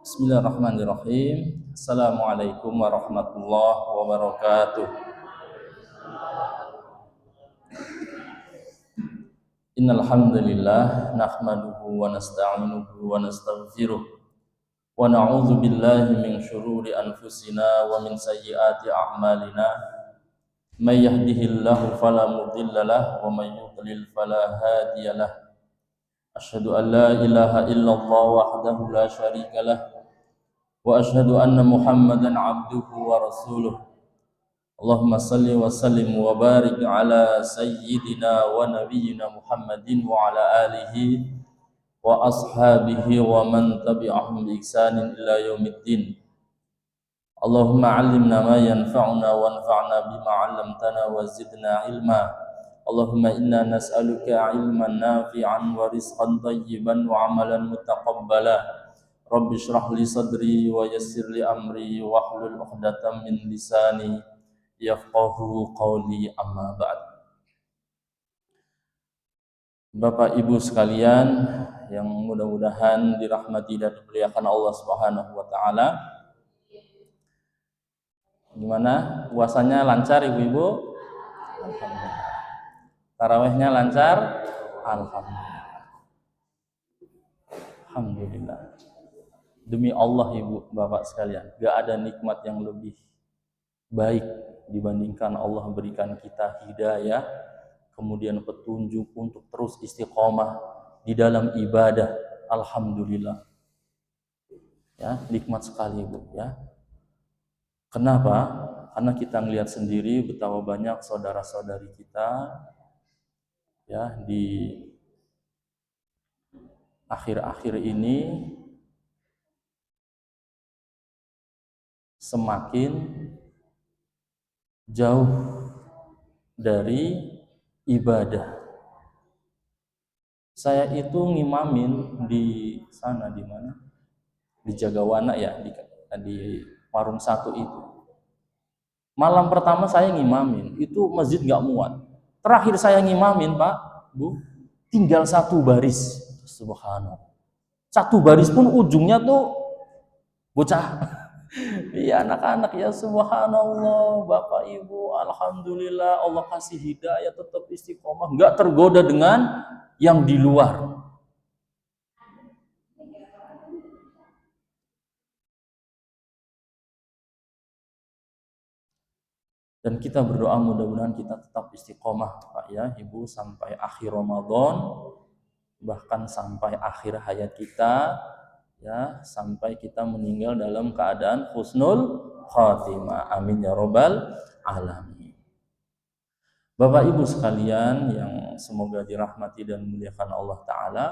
Bismillahirrahmanirrahim. Assalamualaikum warahmatullahi wabarakatuh. Innal hamdalillah nahmaduhu wa nasta'inuhu wa nastaghfiruh wa na'udzu billahi min syururi anfusina wa min sayyiati a'malina. May yahdihillahu fala mudilla lahu wa may yudlil fala hadiya lahu. Asyhadu an la ilaha illallah wahdahu la syarika lah wa asyhadu anna Muhammadan abduhu wa rasuluh. Allahumma salli wa sallim wa barik ala sayyidina wa nabiyyina Muhammadin wa ala alihi wa ashabihi wa man tabi'ahum bi ihsanin ila yaumiddin. Allahumma 'allimna ma yanfa'una wanfa'na bima 'allamtana wa zidna ilma. Allahumma inna nas'aluka ilman nafi'an wa rizqan tayyiban wa amalan mutaqabbala. Rabbi shrah li sadri wa yassir li amri wa hlul 'uqdatam min lisani yafqahu qawli, amma ba'd. Bapak Ibu sekalian yang mudah-mudahan dirahmati dan dimuliakan Allah Subhanahu wa taala. Gimana? Puasanya lancar Ibu-ibu? Alhamdulillah. Tarawihnya lancar? Alhamdulillah. Alhamdulillah. Demi Allah Ibu, Bapak sekalian, gak ada nikmat yang lebih baik dibandingkan Allah berikan kita hidayah, kemudian petunjuk untuk terus istiqomah di dalam ibadah. Alhamdulillah. Ya, nikmat sekali Ibu, ya. Kenapa? Karena kita melihat sendiri betapa banyak saudara-saudari kita ya di akhir-akhir ini semakin jauh dari ibadah. Saya itu ngimamin di sana, di mana? Di Jagawana ya, di Warung 1 itu. Malam pertama saya ngimamin, itu masjid nggak muat. Terakhir saya ngimamin Pak, Bu, tinggal 1 baris. Subhanallah. 1 baris pun ujungnya tuh bocah. Iya anak-anak ya, subhanallah. Bapak Ibu, alhamdulillah Allah kasih hidayah, tetap istiqomah, nggak tergoda dengan yang di luar. Dan kita berdoa mudah-mudahan kita tetap istiqomah Pak ya Ibu sampai akhir Ramadan, bahkan sampai akhir hayat kita ya, sampai kita meninggal dalam keadaan husnul khatimah. Amin ya robbal alamin. Bapak Ibu sekalian yang semoga dirahmati dan dimuliakan Allah Ta'ala,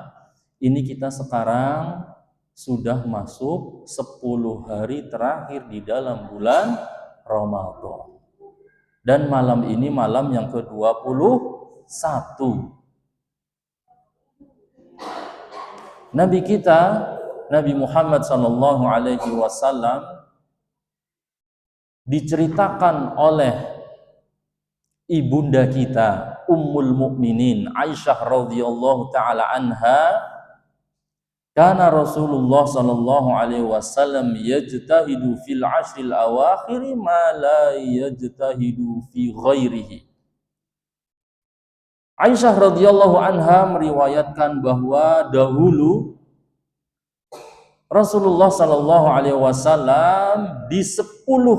ini kita sekarang sudah masuk 10 hari terakhir di dalam bulan Ramadan. Dan malam ini malam yang ke-21. Nabi kita, Nabi Muhammad SAW, diceritakan oleh ibunda kita Ummul Mukminin Aisyah radhiyallahu taala anha, kana Rasulullah sallallahu alaihi wasallam yajtahidu fil ashril awakhir ma la yajtahidu fi ghairihi. Aisyah radhiyallahu anha meriwayatkan bahwa dahulu Rasulullah sallallahu alaihi wasallam di 10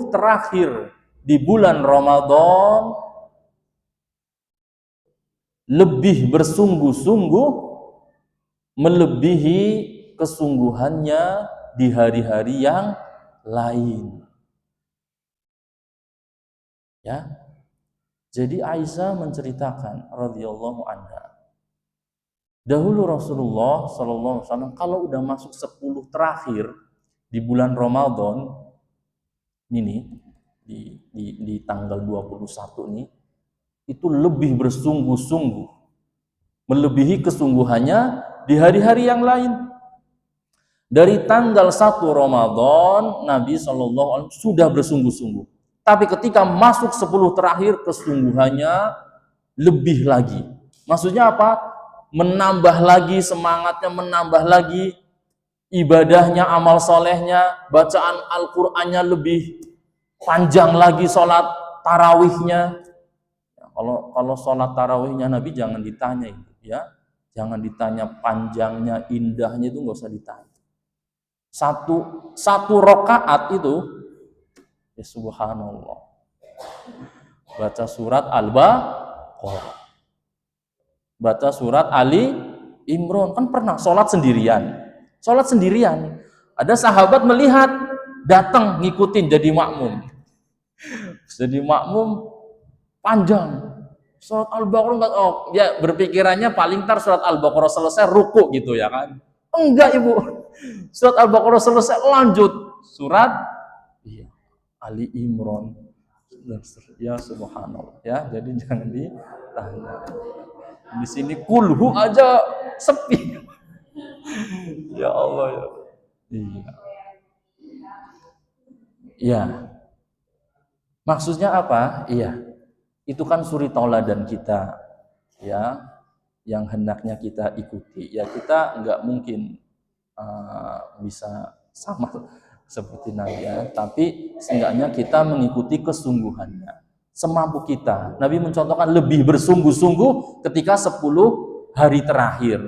terakhir di bulan Ramadan lebih bersungguh-sungguh melebihi kesungguhannya di hari-hari yang lain. Ya. Jadi Aisyah menceritakan radhiyallahu anha, dahulu Rasulullah sallallahu alaihi wasallam kalau udah masuk 10 terakhir di bulan Ramadan ini di tanggal 21 ini, itu lebih bersungguh-sungguh melebihi kesungguhannya di hari-hari yang lain. Dari tanggal 1 Ramadan Nabi SAW sudah bersungguh-sungguh, tapi ketika masuk 10 terakhir kesungguhannya lebih lagi. Maksudnya apa? menambah lagi semangatnya, menambah lagi ibadahnya, amal solehnya, bacaan Al-Qur'annya lebih panjang lagi, sholat tarawihnya. Kalau sholat tarawihnya Nabi jangan ditanya itu, ya, jangan ditanya panjangnya, indahnya, itu nggak usah ditanya. Satu rakaat itu, ya subhanallah, baca surat Al-Baqarah, baca surat Ali Imran. Kan pernah sholat sendirian, ada sahabat melihat, datang ngikutin jadi makmum panjang. Surat Al-Baqarah, oh ya, berpikirannya paling tar surat Al-Baqarah selesai ruku gitu ya kan. Enggak ibu, surat Al-Baqarah selesai lanjut surat Ali Imran. Ya subhanallah, ya, jadi jangan ditanya. Di sini kulhu aja sepi. Ya Allah ya. Iya. Iya. Maksudnya apa? Iya. Itu kan suri tauladan kita, ya, yang hendaknya kita ikuti. Ya kita nggak mungkin bisa sama seperti Nabi, ya, tapi seenggaknya kita mengikuti kesungguhannya semampu kita. Nabi mencontohkan lebih bersungguh-sungguh ketika 10 hari terakhir.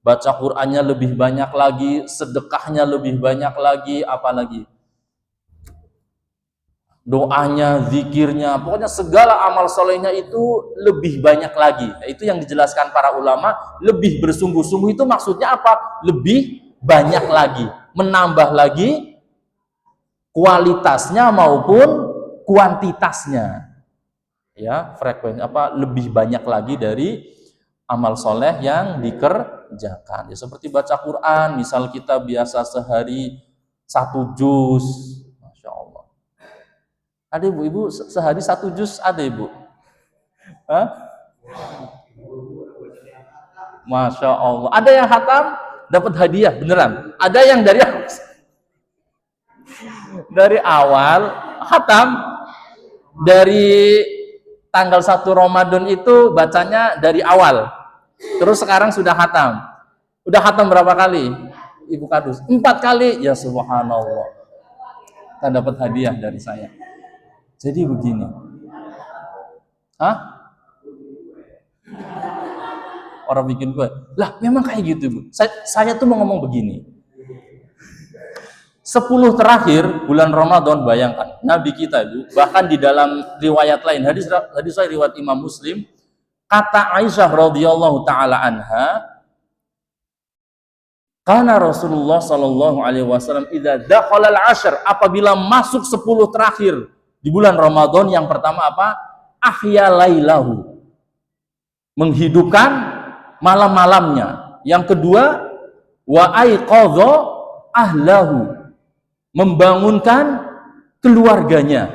Baca Qur'annya lebih banyak lagi, sedekahnya lebih banyak lagi, apalagi doanya, zikirnya, pokoknya segala amal solehnya itu lebih banyak lagi. Nah, itu yang dijelaskan para ulama, lebih bersungguh-sungguh itu maksudnya apa? Lebih banyak lagi, menambah lagi kualitasnya maupun kuantitasnya. Ya, frekuensi apa, lebih banyak lagi dari amal soleh yang dikerjakan. Ya, seperti baca Quran, misal kita biasa sehari 1 juz, Masya Allah. Ada ibu sehari 1 juz ada ibu? Hah? Masya Allah. Ada yang khatam dapat hadiah beneran. Ada yang dari awal khatam, dari tanggal 1 Ramadan itu bacanya dari awal. Terus sekarang sudah khatam. Udah khatam berapa kali? Ibu Kadus? 4 kali. Ya subhanallah. Kita dapat hadiah dari saya. Jadi begini. Hah? Orang bikin kue. Lah, memang kayak gitu, Bu. Saya tuh mau ngomong begini. 10 terakhir bulan Ramadan, bayangkan Nabi kita itu, bahkan di dalam riwayat lain, hadis saya riwayat Imam Muslim, kata Aisyah radhiyallahu taala anha, karena Rasulullah sallallahu alaihi wasallam idza dakhala al-ashr, apabila masuk 10 terakhir di bulan Ramadan, yang pertama apa? Ahya lailahu, menghidupkan malam-malamnya. Yang kedua, wa aiqadha ahlahu, membangunkan keluarganya,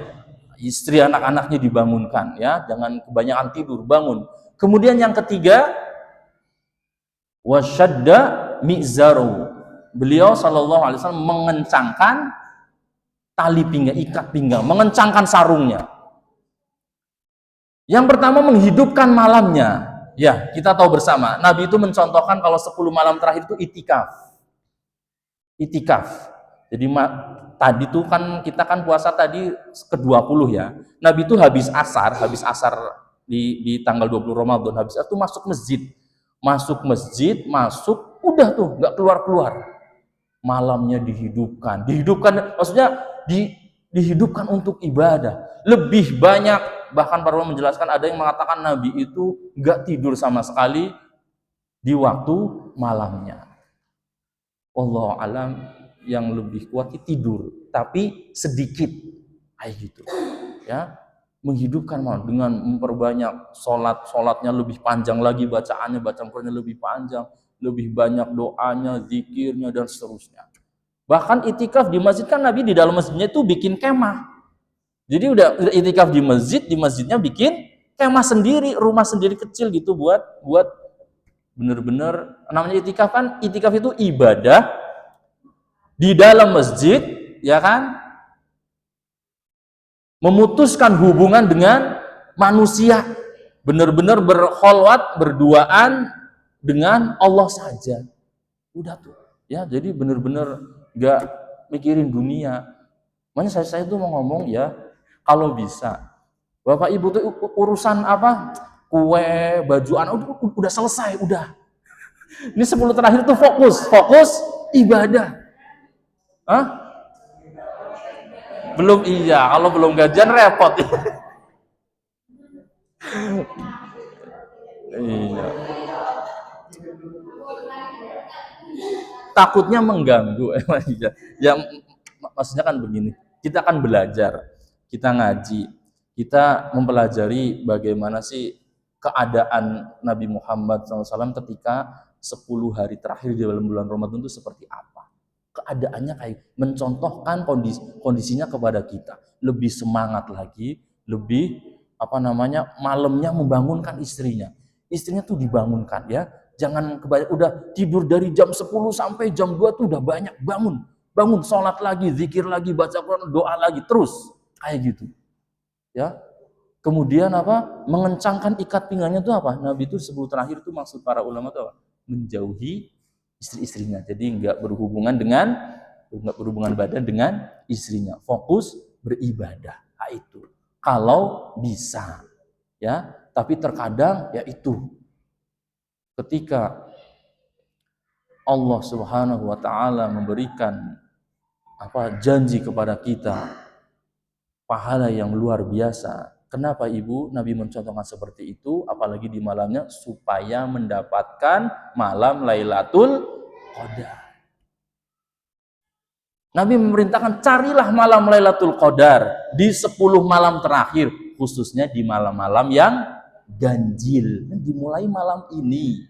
istri anak-anaknya dibangunkan, ya, jangan kebanyakan tidur, bangun. Kemudian yang ketiga, wasyadda mi'zaru, beliau sallallahu alaihi wasallam mengencangkan tali pinggang, ikat pinggang, mengencangkan sarungnya. Yang pertama, menghidupkan malamnya. Ya, kita tahu bersama, Nabi itu mencontohkan kalau 10 malam terakhir itu itikaf. Jadi tadi tuh kan kita kan puasa tadi ke-20 ya. Nabi itu habis asar di tanggal 20 Ramadan, habis itu masuk masjid, udah tuh nggak keluar. Malamnya dihidupkan maksudnya dihidupkan untuk ibadah. Lebih banyak, bahkan para ulama menjelaskan, ada yang mengatakan Nabi itu nggak tidur sama sekali di waktu malamnya. Wallahu alam, yang lebih kuat tidur, tapi sedikit kayak gitu, ya, menghidupkan malam dengan memperbanyak sholatnya lebih panjang lagi, bacaan Qurannya lebih panjang, lebih banyak doanya, zikirnya, dan seterusnya. Bahkan itikaf di masjid, kan Nabi di dalam masjidnya itu bikin kemah. Jadi udah itikaf di masjidnya bikin kemah sendiri, rumah sendiri kecil gitu, buat bener-bener, namanya itikaf kan, itikaf itu ibadah di dalam masjid, ya kan, memutuskan hubungan dengan manusia, benar-benar berkholwat, berduaan, dengan Allah saja. Udah tuh. Ya, jadi benar-benar nggak mikirin dunia. Makanya saya tuh mau ngomong ya, kalau bisa Bapak Ibu tuh urusan apa? Kue, baju anak udah selesai, udah. Ini 10 terakhir tuh fokus ibadah. Hah? Belum iya, kalau belum gajian repot. Iya. Takutnya mengganggu. Ya maksudnya kan begini, kita kan belajar, kita ngaji, kita mempelajari bagaimana sih keadaan Nabi Muhammad SAW ketika 10 hari terakhir di dalam bulan Ramadan itu seperti apa. Keadaannya kayak mencontohkan kondisinya kepada kita. Lebih semangat lagi, lebih malamnya membangunkan istrinya. Istrinya tuh dibangunkan ya. Jangan kebanyakan, udah tidur dari jam 10 sampai jam 2 tuh udah banyak, bangun, sholat lagi, zikir lagi, baca Quran, doa lagi, terus kayak gitu. Ya. Kemudian mengencangkan ikat pinggangnya itu apa? Nabi itu 10 terakhir itu maksud para ulama itu apa? Menjauhi istri-istrinya. Jadi nggak berhubungan badan dengan istrinya. Fokus beribadah. Nah, itu. Kalau bisa. Ya, tapi terkadang ya itu. Ketika Allah Subhanahu wa taala memberikan janji kepada kita pahala yang luar biasa. Kenapa Ibu Nabi mencontohkan seperti itu, apalagi di malamnya, supaya mendapatkan malam Lailatul Qadar. Nabi memerintahkan carilah malam Lailatul Qadar di 10 malam terakhir, khususnya di malam-malam yang ganjil. Dimulai malam ini.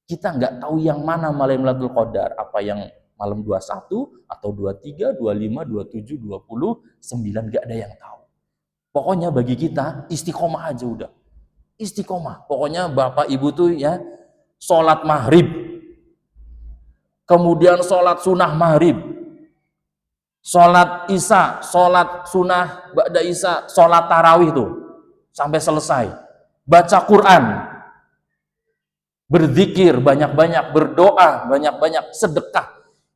Kita nggak tahu yang mana malam Lailatul Qadar, apa yang malam 21 atau 23, 25, 27, 20, 9, nggak ada yang tahu. Pokoknya bagi kita istiqomah aja udah. Istiqomah. Pokoknya Bapak Ibu tuh ya sholat maghrib, kemudian sholat sunnah maghrib, sholat isya, sholat sunnah ba'da isya, sholat tarawih tuh sampai selesai. Baca Quran, berzikir banyak-banyak, berdoa banyak-banyak, sedekah.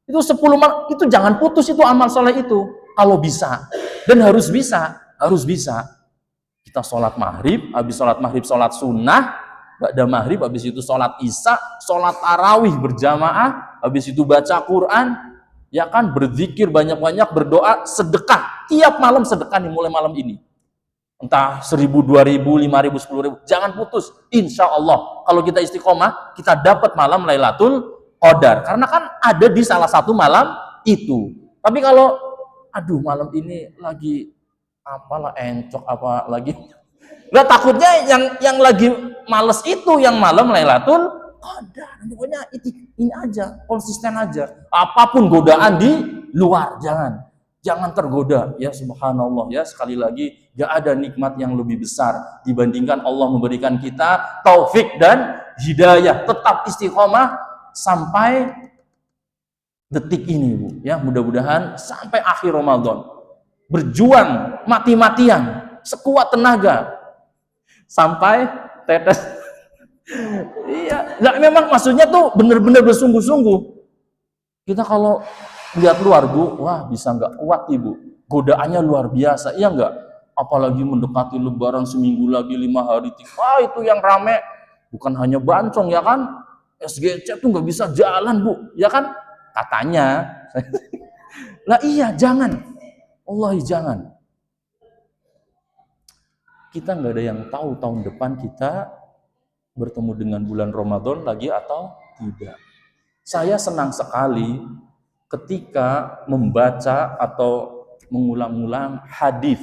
Itu 10 malam, itu jangan putus itu amal soleh itu. Kalau bisa. Dan harus bisa. Kita sholat maghrib, habis sholat maghrib sholat sunnah, ba'da maghrib, habis itu sholat isya, sholat tarawih berjamaah, habis itu baca Quran, ya kan, berzikir banyak-banyak, berdoa, sedekah. Tiap malam sedekah nih, mulai malam ini. Entah 1.000, 2.000, 5.000, 10.000, jangan putus. Insya Allah, kalau kita istiqomah, kita dapat malam Lailatul Qadar. Karena kan ada di salah satu malam itu. Tapi kalau, aduh malam ini lagi apalah encok apa lagi, nggak, takutnya yang lagi males itu yang malam Lailatul Qadar. Pokoknya ini aja, konsisten aja. Apapun godaan di luar, jangan tergoda. Ya subhanallah ya, sekali lagi gak ada nikmat yang lebih besar dibandingkan Allah memberikan kita taufik dan hidayah. Tetap istiqomah sampai detik ini Bu ya, mudah-mudahan sampai akhir Ramadan. Berjuang mati-matian sekuat tenaga sampai tetes. Iya, nggak, memang maksudnya tuh bener-bener bersungguh-sungguh. Kita kalau lihat luar Bu, wah bisa nggak kuat Ibu, godaannya luar biasa, iya nggak? Apalagi mendekati Lebaran, seminggu lagi, 5 hari, itu yang rame bukan hanya Bancong ya kan, SGC tuh nggak bisa jalan Bu, ya kan? Katanya. Lah iya, jangan. Wallahi jangan. Kita nggak ada yang tahu tahun depan kita bertemu dengan bulan Ramadan lagi atau tidak. Saya senang sekali ketika membaca atau mengulang-ulang hadis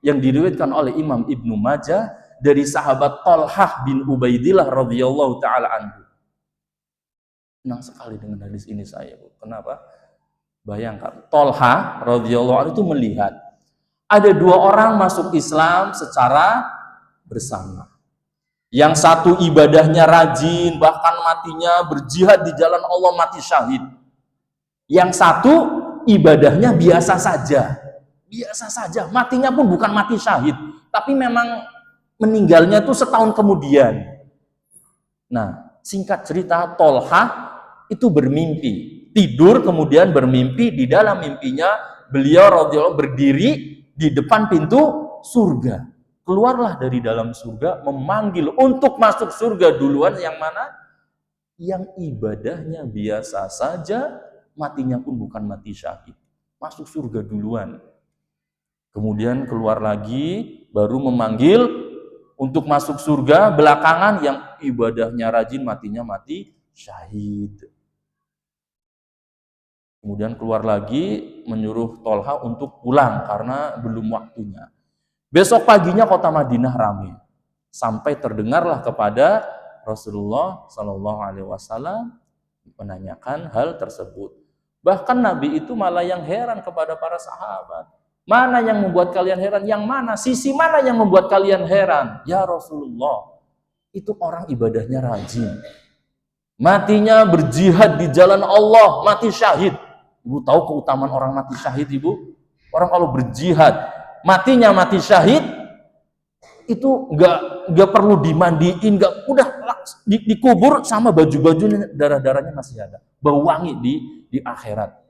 yang diriwayatkan oleh Imam Ibnu Majah dari sahabat Thalhah bin Ubaidillah radhiyallahu taala anhu. Senang sekali dengan hadis ini saya, Bu. Kenapa? Bayangkan, Thalhah radhiyallahu anhu itu melihat ada 2 orang masuk Islam secara bersama. Yang satu ibadahnya rajin, bahkan matinya berjihad di jalan Allah, mati syahid. Yang satu ibadahnya biasa saja, matinya pun bukan mati syahid, tapi memang meninggalnya itu setahun kemudian. Nah, Singkat cerita, Tolha itu bermimpi, tidur kemudian bermimpi. Di dalam mimpinya beliau radhiyallahu berdiri di depan pintu surga. Keluarlah dari dalam surga, memanggil untuk masuk surga duluan yang mana? Yang ibadahnya biasa saja, matinya pun bukan mati syahid. Masuk surga duluan. Kemudian keluar lagi, baru memanggil untuk masuk surga belakangan yang ibadahnya rajin, matinya mati syahid. Kemudian keluar lagi, menyuruh Tolha untuk pulang karena belum waktunya. Besok paginya kota Madinah ramai. Sampai terdengarlah kepada Rasulullah Shallallahu Alaihi Wasallam menanyakan hal tersebut. Bahkan Nabi itu malah yang heran kepada para sahabat. Mana yang membuat kalian heran? Yang mana? Sisi mana yang membuat kalian heran? Ya Rasulullah, itu orang ibadahnya rajin. Matinya berjihad di jalan Allah, mati syahid. Ibu tahu keutamaan orang mati syahid, Ibu? Orang kalau berjihad, matinya mati syahid, itu nggak perlu dimandiin, nggak, udah dikubur sama baju-baju darah-darahnya masih ada, bau wangi di akhirat.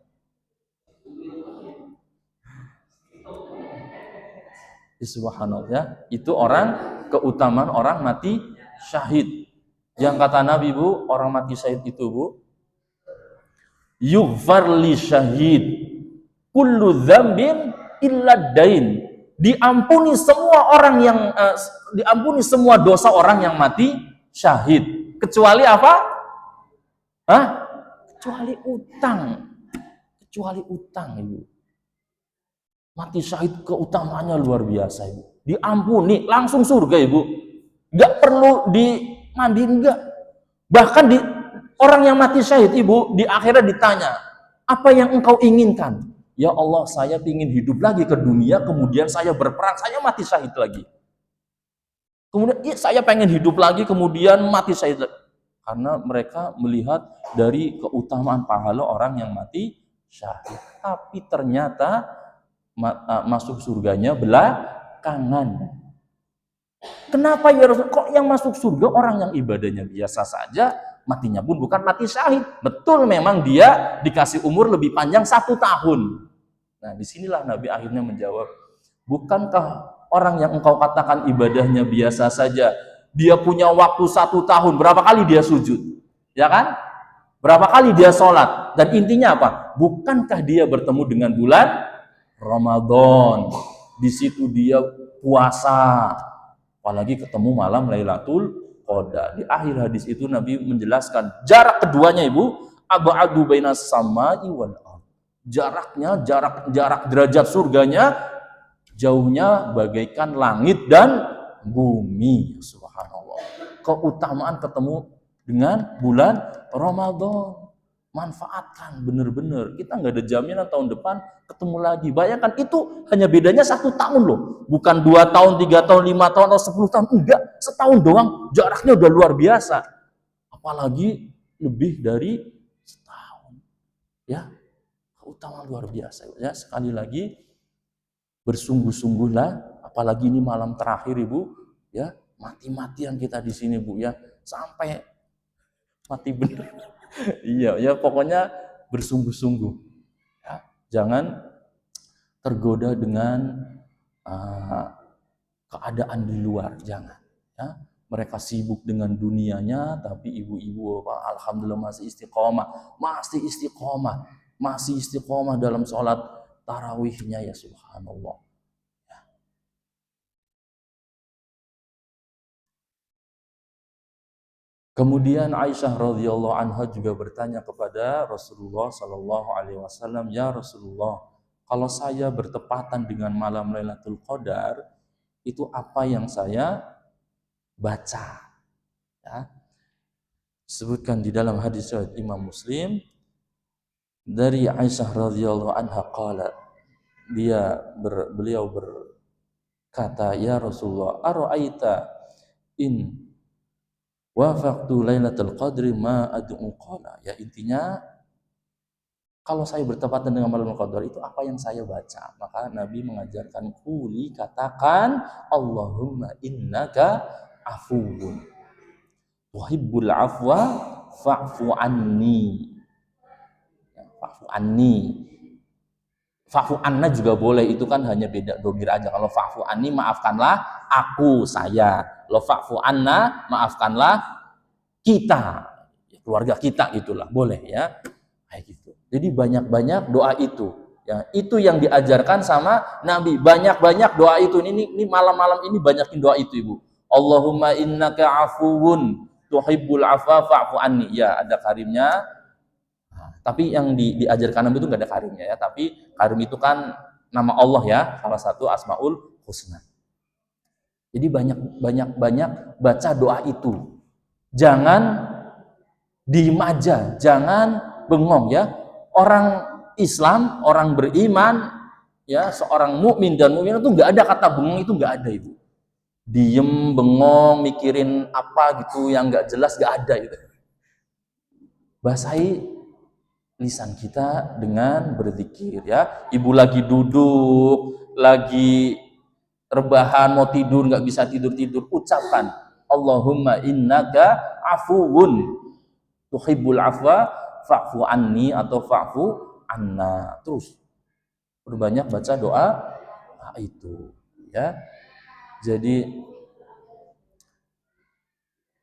Subhanallah, ya. Itu keutamaan orang mati syahid. Yang kata Nabi, Bu, orang mati syahid itu, Bu, yughfar li syahid kullu dzambin illa dain. Diampuni semua orang yang diampuni semua dosa orang yang mati syahid, kecuali apa? Kecuali utang. Kecuali utang, Ibu. Mati syahid keutamaannya luar biasa, Ibu. Diampuni, langsung surga, Ibu. Nggak perlu dimandiin, enggak. Bahkan orang yang mati syahid, Ibu, di akhirat ditanya, apa yang engkau inginkan? Ya Allah, saya ingin hidup lagi ke dunia, kemudian saya berperang, saya mati syahid lagi. Kemudian saya pengen hidup lagi, kemudian mati syahid lagi. Karena mereka melihat dari keutamaan pahala orang yang mati syahid. Tapi ternyata masuk surganya belakangan. Kenapa ya Rasul? Kok yang masuk surga orang yang ibadahnya biasa saja, matinya pun bukan mati syahid. Betul, memang dia dikasih umur lebih panjang 1 tahun. Nah, disinilah Nabi akhirnya menjawab, bukankah orang yang engkau katakan ibadahnya biasa saja, dia punya waktu 1 tahun, berapa kali dia sujud? Ya kan? Berapa kali dia sholat? Dan intinya apa? Bukankah dia bertemu dengan bulan Ramadan, di situ dia puasa, apalagi ketemu malam Lailatul Qadar. Di akhir hadis itu Nabi menjelaskan jarak keduanya, Ibu, abadu bainas samai wal ardh. Jaraknya, jarak derajat surganya jauhnya bagaikan langit dan bumi. Subhanallah. Keutamaan ketemu dengan bulan Ramadan. Manfaatkan benar-benar. Kita nggak ada jaminan tahun depan ketemu lagi. Bayangkan, itu hanya bedanya 1 tahun loh. Bukan 2 tahun, 3 tahun, 5 tahun, atau 10 tahun. Enggak, setahun doang jaraknya udah luar biasa. Apalagi lebih dari setahun. Ya, keutamaan luar biasa. Ya, sekali lagi bersungguh-sungguhlah. Apalagi ini malam terakhir, Ibu. Ya, mati-matian kita di sini, Bu, ya. Sampai mati benar. Iya, ya pokoknya bersungguh-sungguh. Ya, jangan tergoda dengan keadaan di luar, jangan. Ya, mereka sibuk dengan dunianya, tapi ibu-ibu, alhamdulillah masih istiqomah dalam sholat tarawihnya, ya subhanallah. Kemudian Aisyah radhiyallahu anha juga bertanya kepada Rasulullah sallallahu alaihi wasallam, "Ya Rasulullah, kalau saya bertepatan dengan malam Lailatul Qadar, itu apa yang saya baca?" Ya. Sebutkan di dalam hadis riwayat Imam Muslim dari Aisyah radhiyallahu anha qala, beliau berkata, "Ya Rasulullah, ara'aita in wafaqtu Lailatul Qadri ma ad'u qala." Ya, intinya kalau saya bertepatan dengan malam Qadar itu apa yang saya baca? Maka Nabi mengajarkan, katakan Allahumma innaka afuwun tuhibbul afwa fa'fu anni. Fa'fu anni. Fa'fu anna juga boleh, itu kan hanya beda domir aja. Kalau fa'fu anni, maafkanlah aku, saya. Kalau fa'fu anna, maafkanlah kita, keluarga kita, gitulah, boleh ya. Kayak gitu. Jadi banyak-banyak doa itu. Ya, itu yang diajarkan sama Nabi. Banyak-banyak doa itu. Ini malam-malam ini banyakin doa itu, Ibu. Allahumma innaka afuwun tuhibbul afwa fa'fu anni. Ya, ada karimnya. Tapi yang diajarkan Nabi itu nggak ada karimnya ya. Tapi karim itu kan nama Allah ya, salah satu Asmaul Husna. Jadi banyak baca doa itu. Jangan diem aja, jangan bengong ya. Orang Islam, orang beriman ya, seorang mukmin dan mukminah itu nggak ada kata bengong, itu nggak ada itu. Diem, bengong, mikirin apa gitu yang nggak jelas, nggak ada itu. Basahi lisan kita dengan berzikir ya. Ibu lagi duduk, lagi rebahan, mau tidur nggak bisa tidur, ucapkan Allahumma innaka afuwun tuhibbul afwa fa'fu anni atau fa'fu anna. Terus berbanyak baca doa itu ya. Jadi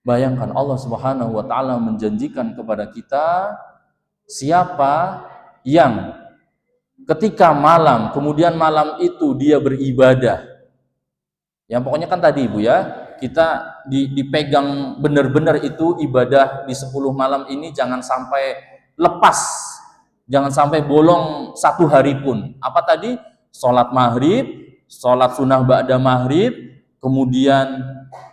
bayangkan Allah Subhanahu wa taala menjanjikan kepada kita, siapa yang ketika malam, kemudian malam itu dia beribadah. Yang pokoknya kan tadi Ibu ya, kita dipegang benar-benar itu ibadah di 10 malam ini, jangan sampai lepas, jangan sampai bolong satu hari pun. Apa tadi? Sholat maghrib, sholat sunnah ba'da maghrib, kemudian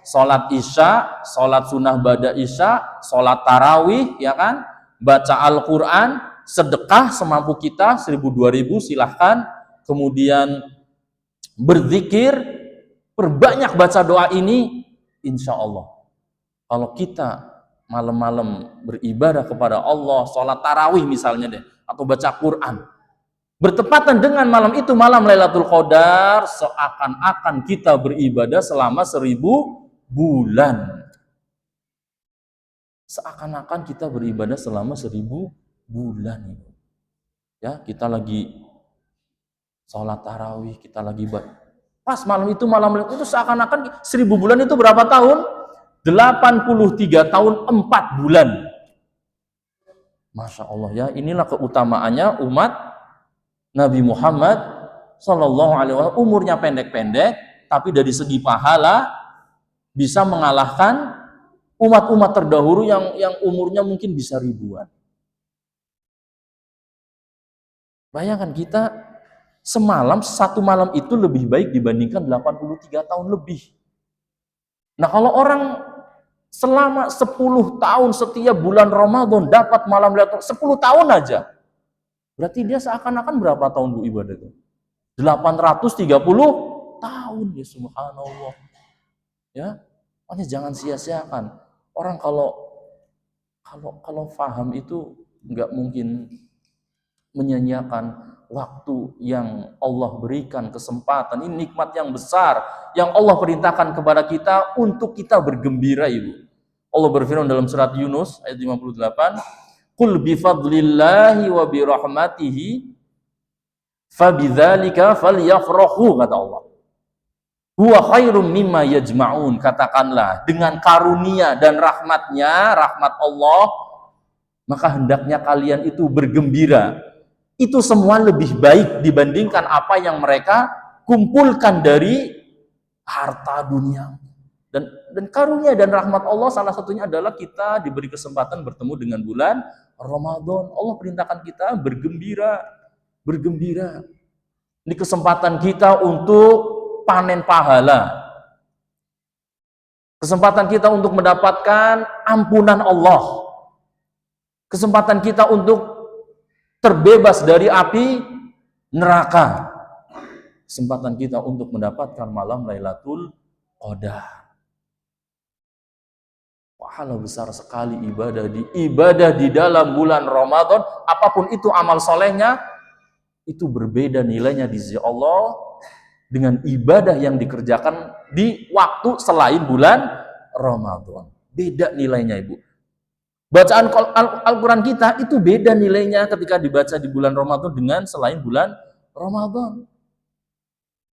sholat isya, sholat sunnah ba'da isya, sholat tarawih, ya kan? Baca Al-Quran, sedekah semampu kita, 1000-2000 silahkan, kemudian berzikir, perbanyak baca doa ini, insya Allah. Kalau kita malam-malam beribadah kepada Allah, sholat tarawih misalnya deh, atau baca Quran, bertepatan dengan malam itu, malam Lailatul Qadar, seakan-akan kita beribadah selama 1000 bulan. Seakan-akan kita beribadah selama 1000 bulan. Ya, kita lagi sholat tarawih, kita lagi pas malam itu seakan-akan 1000 bulan itu berapa tahun? 83 tahun 4 bulan. Masya Allah ya, inilah keutamaannya umat Nabi Muhammad Sallallahu Alaihi Wasallam. Umurnya pendek-pendek, tapi dari segi pahala bisa mengalahkan umat-umat terdahulu yang umurnya mungkin bisa ribuan. Bayangkan kita semalam, satu malam itu lebih baik dibandingkan 83 tahun lebih. Nah kalau orang selama 10 tahun setiap bulan Ramadan dapat malam Lailatul 10 tahun aja, berarti dia seakan-akan berapa tahun Bu ibadah itu? 830 tahun, ya subhanallah. Ya, makanya jangan sia-siakan. Orang kalau paham itu nggak mungkin menyanyiakan waktu yang Allah berikan, kesempatan. Ini nikmat yang besar yang Allah perintahkan kepada kita untuk kita bergembira, Ibu. Allah berfirman dalam surat Yunus ayat 58, "Qul bi fadlillahi wa bi rahmatihi fabidzalika falyafrahu," kata Allah. "Huwa khairum mimma yajma'un," katakanlah, dengan karunia dan rahmatnya, rahmat Allah, maka hendaknya kalian itu bergembira. Itu semua lebih baik dibandingkan apa yang mereka kumpulkan dari harta dunia. Dan karunia dan rahmat Allah salah satunya adalah kita diberi kesempatan bertemu dengan bulan Ramadan. Allah perintahkan kita bergembira. Bergembira. Ini kesempatan kita untuk panen pahala. Kesempatan kita untuk mendapatkan ampunan Allah. Kesempatan kita untuk terbebas dari api neraka. Kesempatan kita untuk mendapatkan malam Lailatul Qadar. Pahala besar sekali ibadah di dalam bulan Ramadan, apapun itu amal solehnya, itu berbeda nilainya di sisi Allah dengan ibadah yang dikerjakan di waktu selain bulan Ramadan. Beda nilainya, Ibu. Bacaan Al-Quran kita itu beda nilainya ketika dibaca di bulan Ramadan dengan selain bulan Ramadan.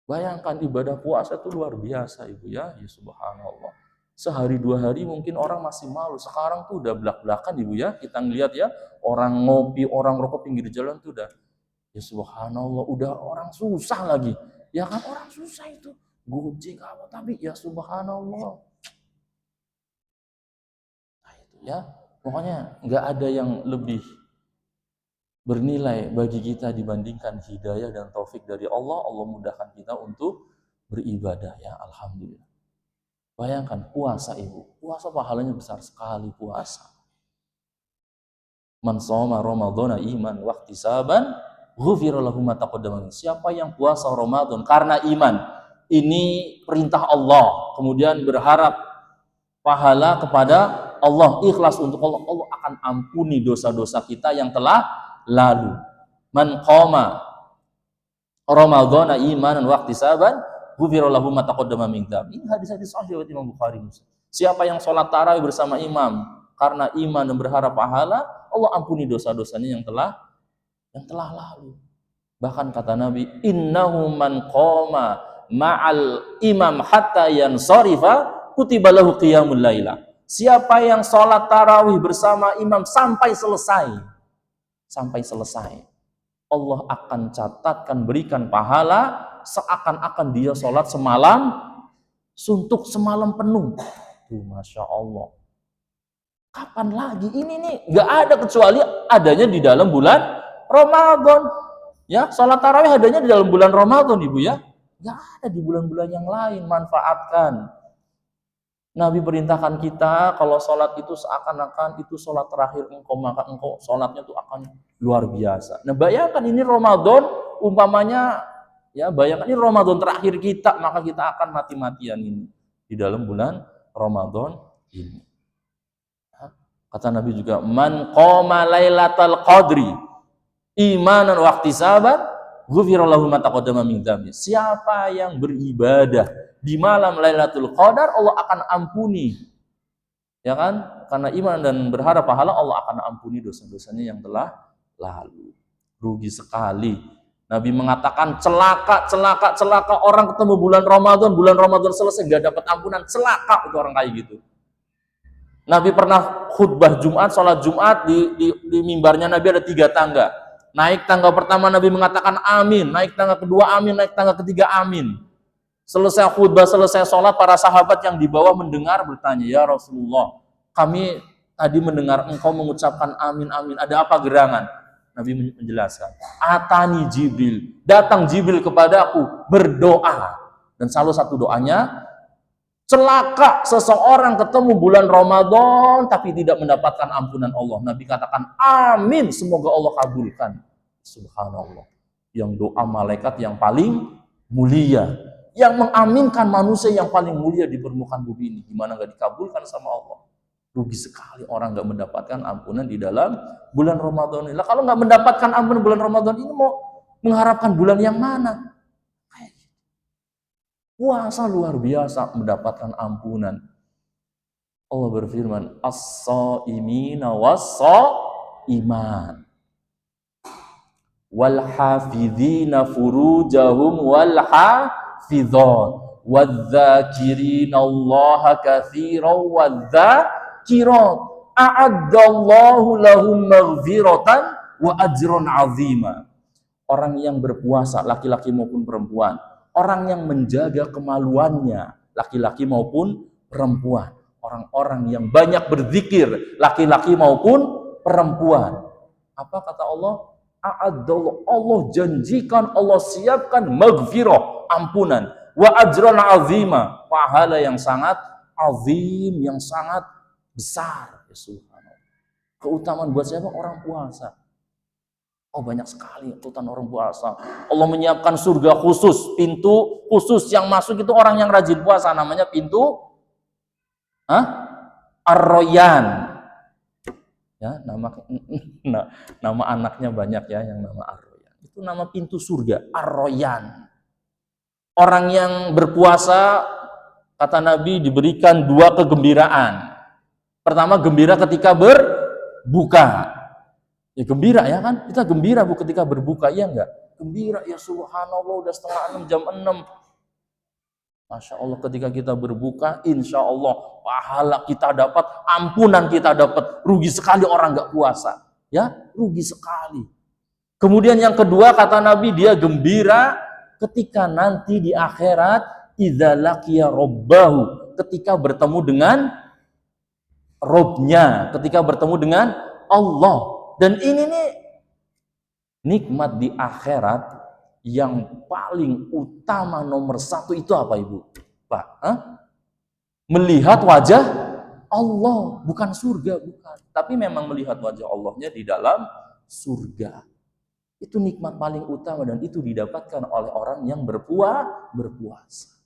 Bayangkan ibadah puasa itu luar biasa, Ibu ya. Ya subhanallah. Sehari 2 hari mungkin orang masih malu. Sekarang tuh udah belak-belakan, Ibu ya. Kita ngelihat ya, orang ngopi, orang rokok pinggir jalan tuh udah, ya subhanallah, udah orang susah lagi. Ya kan, orang susah itu. Gojek apa, tapi ya subhanallah. Nah itu ya. Pokoknya nggak ada yang lebih bernilai bagi kita dibandingkan hidayah dan taufik dari Allah. Allah mudahkan kita untuk beribadah ya, alhamdulillah. Bayangkan puasa, Ibu. Puasa pahalanya besar sekali puasa. Man shoma Ramadhana iman wa ihtisaban ghufira lahu ma taqaddama. Siapa yang puasa Ramadan karena iman, ini perintah Allah, kemudian berharap pahala kepada Allah, ikhlas untuk Allah, Allah akan ampuni dosa-dosa kita yang telah lalu. Man qama Ramadhana imanan wa ihtisaban ghufira lahu ma taqaddama min dzambi. Ini hadis-hadis sahih riwayat Imam Bukhari Muslim. Siapa yang sholat tarawih bersama imam karena iman dan berharap pahala, Allah ampuni dosa-dosanya yang telah lalu. Bahkan kata Nabi, innahu man qama ma'al imam hatta yansarifa kutiba lahu qiyamul laila. Siapa yang sholat tarawih bersama imam sampai selesai, Allah akan catatkan, berikan pahala seakan-akan dia sholat semalam, suntuk semalam penuh. Tuh, Masya Allah. Kapan lagi? Ini nih nggak ada kecuali adanya di dalam bulan Ramadan. Ya, sholat tarawih adanya di dalam bulan Ramadan, Ibu ya. Nggak ada di bulan-bulan yang lain. Manfaatkan. Nabi perintahkan kita kalau sholat itu seakan-akan itu sholat terakhir engkau, maka engkau sholatnya itu akan luar biasa. Nah bayangkan ini Ramadan, umpamanya ya, bayangkan ini Ramadan terakhir kita, maka kita akan mati-matian ini di dalam bulan Ramadan ini. Kata Nabi juga, man qama lailatal qadri imanan wa ihtisaban ghufira lahu ma taqaddama min dzambi. Siapa yang beribadah di malam Lailatul Qadar, Allah akan ampuni. Ya kan? Karena iman dan berharap pahala, Allah akan ampuni dosa-dosanya yang telah lalu. Rugi sekali. Nabi mengatakan celaka orang ketemu bulan Ramadan selesai nggak dapat ampunan, celaka itu orang kayak gitu. Nabi pernah khutbah Jumat, sholat Jumat di mimbarnya Nabi ada 3 tangga. Naik tangga pertama Nabi mengatakan amin, naik tangga kedua amin, naik tangga ketiga amin. Selesai khutbah, selesai sholat, para sahabat yang di bawah mendengar bertanya, ya Rasulullah, kami tadi mendengar engkau mengucapkan amin amin, ada apa gerangan? Nabi menjelaskan, atani Jibril, datang Jibril kepadaku berdoa, dan salah satu doanya, celaka seseorang ketemu bulan Ramadan tapi tidak mendapatkan ampunan Allah. Nabi katakan amin, semoga Allah kabulkan. Subhanallah. Yang doa malaikat yang paling mulia, yang mengaminkan manusia yang paling mulia di permukaan bumi ini, gimana nggak dikabulkan sama Allah? Rugi sekali orang nggak mendapatkan ampunan di dalam bulan Ramadan ini. Lah kalau nggak mendapatkan ampunan bulan Ramadan ini, mau mengharapkan bulan yang mana? Puasa luar biasa mendapatkan ampunan. Allah berfirman, as-shaimina was-shaimat wal hafidhina furujahum wal hafidhat wadh-dhakirina Allaha katsiran wadh-dhakirat a'addallahu lahum maghfiratan wa ajran 'azima. Orang yang berpuasa, laki-laki maupun perempuan, orang yang menjaga kemaluannya, laki-laki maupun perempuan, orang-orang yang banyak berzikir, laki-laki maupun perempuan. Apa kata Allah? Allah janjikan, Allah siapkan maghfirah, ampunan, wa ajran azima, pahala yang sangat azim, yang sangat besar. Ya subhanallah. Keutamaan buat siapa? Orang puasa. Oh banyak sekali keutamaan orang puasa. Allah menyiapkan surga khusus, pintu khusus yang masuk itu orang yang rajin puasa, namanya pintu Ar-Royan. Ya, nama anaknya banyak ya yang nama Ar-Royan. Itu nama pintu surga, Ar-Royan. Orang yang berpuasa, kata Nabi, diberikan 2 kegembiraan. Pertama, gembira ketika berbuka. Ya gembira ya kan? Kita gembira ketika berbuka, iya enggak? Gembira, ya subhanallah udah setengah 6, jam 6. Masya Allah, ketika kita berbuka, insya Allah pahala kita dapat, ampunan kita dapat. Rugi sekali orang nggak puasa, ya rugi sekali. Kemudian yang kedua kata Nabi, dia gembira ketika nanti di akhirat, idza laqiya rabbahu, ketika bertemu dengan Robnya, ketika bertemu dengan Allah. Dan ini nih nikmat di akhirat yang paling utama nomor satu itu apa Ibu? Pak? Melihat wajah Allah, bukan surga, bukan. Tapi memang melihat wajah Allahnya di dalam surga. Itu nikmat paling utama dan itu didapatkan oleh orang yang berpuasa.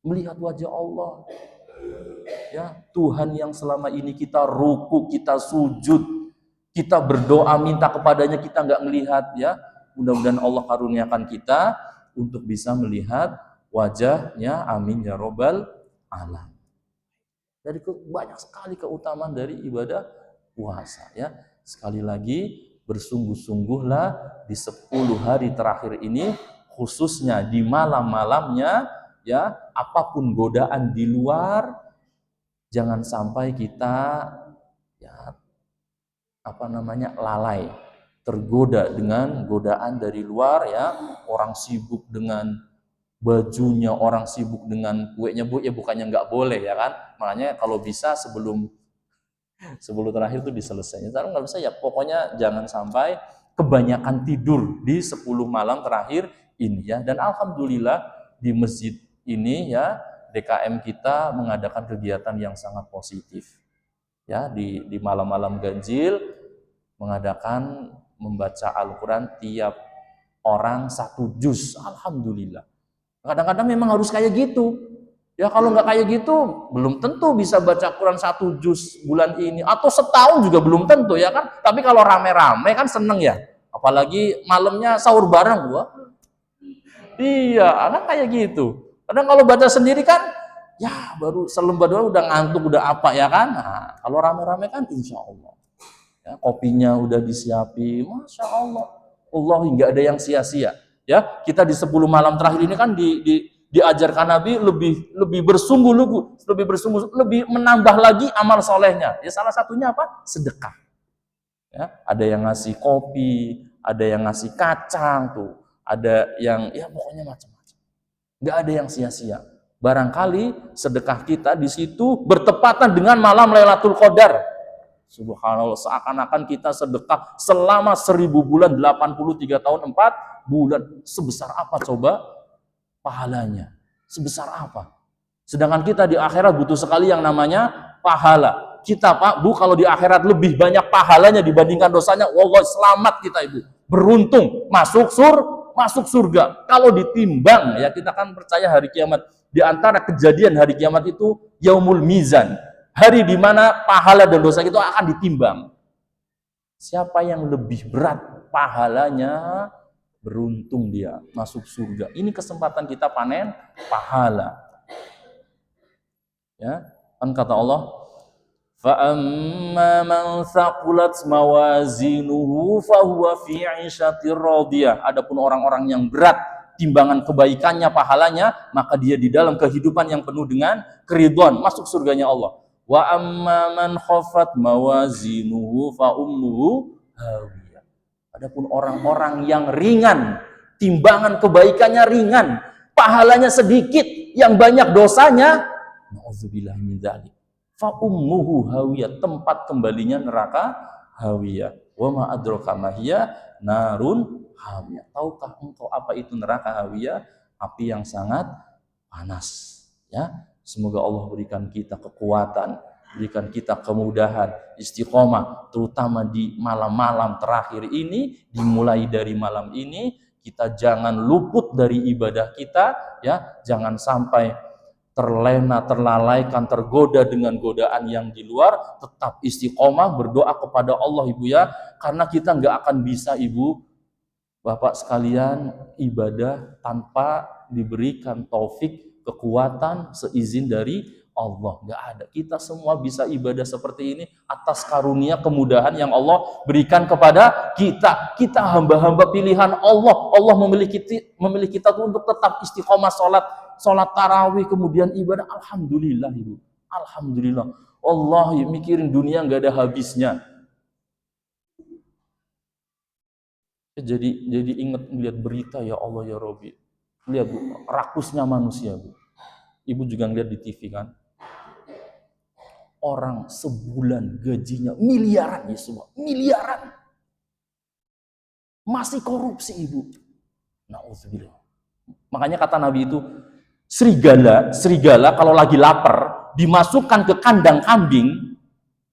Melihat wajah Allah. Ya, Tuhan yang selama ini kita ruku, kita sujud, kita berdoa minta kepadanya, kita nggak melihat, ya. Mudah-mudahan Allah karuniakan kita untuk bisa melihat wajahnya, amin ya robbal alamin. Dari banyak sekali keutamaan dari ibadah puasa, ya. Sekali lagi bersungguh-sungguhlah di 10 hari terakhir ini, khususnya di malam-malamnya, ya. Apapun godaan di luar, jangan sampai kita ya lalai, tergoda dengan godaan dari luar, ya. Orang sibuk dengan bajunya, orang sibuk dengan kuenya, Bu, ya bukannya nggak boleh, ya kan. Makanya kalau bisa sebelum terakhir itu diselesaikan. Kalau nggak bisa ya pokoknya jangan sampai kebanyakan tidur di 10 malam terakhir ini, ya. Dan alhamdulillah di masjid ini, ya, DKM kita mengadakan kegiatan yang sangat positif. Ya, di malam-malam ganjil mengadakan membaca Al-Quran tiap orang 1 juz. Alhamdulillah. Kadang-kadang memang harus kayak gitu. Ya kalau nggak kayak gitu, belum tentu bisa baca Quran 1 juz bulan ini. Atau setahun juga belum tentu, ya kan. Tapi kalau rame-rame kan seneng, ya. Apalagi malamnya sahur bareng, gua. Iya, kan kayak gitu. Kadang kalau baca sendiri kan, ya baru selembar doang udah ngantuk, udah apa, ya kan. Nah, kalau rame-rame kan insya Allah, ya, kopinya udah disiapin, masya Allah, Allah nggak ada yang sia-sia, ya. Kita di 10 malam terakhir ini kan diajarkan Nabi lebih bersungguh-sungguh, lebih menambah lagi amal solehnya. Ya salah satunya apa? Sedekah. Ya, ada yang ngasih kopi, ada yang ngasih kacang tuh, ada yang ya pokoknya macam-macam. Nggak ada yang sia-sia. Barangkali sedekah kita di situ bertepatan dengan malam Lailatul Qadar. Subhanallah, seakan-akan kita sedekah selama 1000 bulan, 83 tahun, 4 bulan. Sebesar apa coba pahalanya? Sebesar apa? Sedangkan kita di akhirat butuh sekali yang namanya pahala. Kita, Pak, Bu, kalau di akhirat lebih banyak pahalanya dibandingkan dosanya, wallahi selamat kita, Ibu. Beruntung, masuk surga. Kalau ditimbang, ya kita kan percaya hari kiamat. Di antara kejadian hari kiamat itu yaumul mizan. Hari di mana pahala dan dosa itu akan ditimbang. Siapa yang lebih berat pahalanya, beruntung dia masuk surga. Ini kesempatan kita panen pahala. Ya, kan kata Allah, فَأَمَّا مَنْ ثَقُلَتْ مَوَازِينُهُ فَهُوَ فِي عِيشَةٍ رَاضِيَةٍ. Adapun orang-orang yang berat timbangan kebaikannya, pahalanya, maka dia di dalam kehidupan yang penuh dengan keridhaan, masuk surganya Allah. Wa amma man khafat mawazinuhu fa ummuhu hawiyah. Adapun orang-orang yang ringan, timbangan kebaikannya ringan, pahalanya sedikit, yang banyak dosanya, na'udzubillah min dzalik, fa ummuhu hawiyah, tempat kembalinya neraka hawiyah. Wa ma adraka ma hiya narun hawiyah. Tahukah engkau apa itu neraka hawiyah? Api yang sangat panas, ya. Semoga Allah berikan kita kekuatan, berikan kita kemudahan, istiqomah, terutama di malam-malam terakhir ini. Dimulai dari malam ini, kita jangan luput dari ibadah kita, ya. Jangan sampai terlena, terlalaikan, tergoda dengan godaan yang di luar. Tetap istiqomah, berdoa kepada Allah, Ibu, ya. Karena kita nggak akan bisa, Ibu, Bapak sekalian, ibadah tanpa diberikan taufik, kekuatan, seizin dari Allah. Nggak ada. Kita semua bisa ibadah seperti ini atas karunia kemudahan yang Allah berikan kepada kita. Kita hamba-hamba pilihan Allah. Allah memilih kita tuh untuk tetap istiqomah sholat tarawih, kemudian ibadah. Alhamdulillah Ibu. Alhamdulillah. Allah mikirin dunia nggak ada habisnya. Jadi ingat melihat berita, ya Allah ya Robi. Lihat Bu, rakusnya manusia Bu. Ibu juga ngeliat di TV kan. Orang sebulan gajinya miliaran ya semua, miliaran. Masih korupsi Ibu. Nauzubillah. Makanya kata Nabi itu, serigala kalau lagi lapar, dimasukkan ke kandang kambing,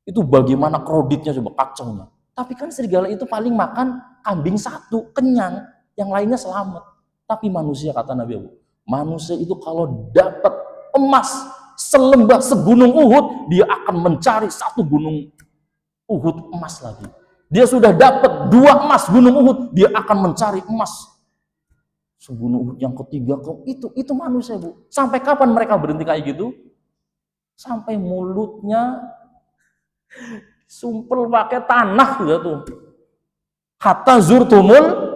itu bagaimana kreditnya coba, kacaunya. Tapi kan serigala itu paling makan kambing satu, kenyang, yang lainnya selamat. Tapi manusia, kata Nabi Abu, manusia itu kalau dapat emas selembah segunung Uhud, dia akan mencari satu gunung Uhud emas lagi. Dia sudah dapat 2 emas gunung Uhud, dia akan mencari emas segunung Uhud yang ketiga. Itu manusia Bu. Sampai kapan mereka berhenti kayak gitu? Sampai mulutnya sumpel pakai tanah gitu. Hatta zurtumul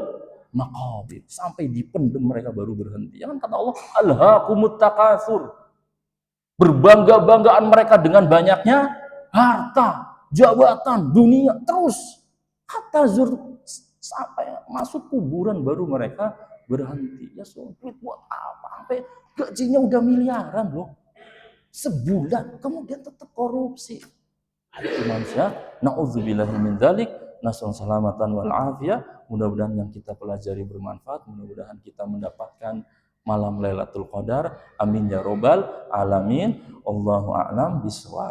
maqabir, sampai dipendem mereka baru berhenti. Ya kan kata Allah, alhaakumut takatsur. Berbangga-banggaan mereka dengan banyaknya harta, jabatan, dunia, terus hatta sampai masuk kuburan baru mereka berhenti. Ya sulit buat apa? Sampai gajinya udah miliaran loh. Sebulan kemudian tetap korupsi. Itu manusia. Nauzubillahi min dzalik. Nasallahu salamatan wal afiyah. Mudah-mudahan yang kita pelajari bermanfaat, mudah-mudahan kita mendapatkan malam Lailatul Qadar. Amin ya robbal alamin. Allahu a'lam bishawab.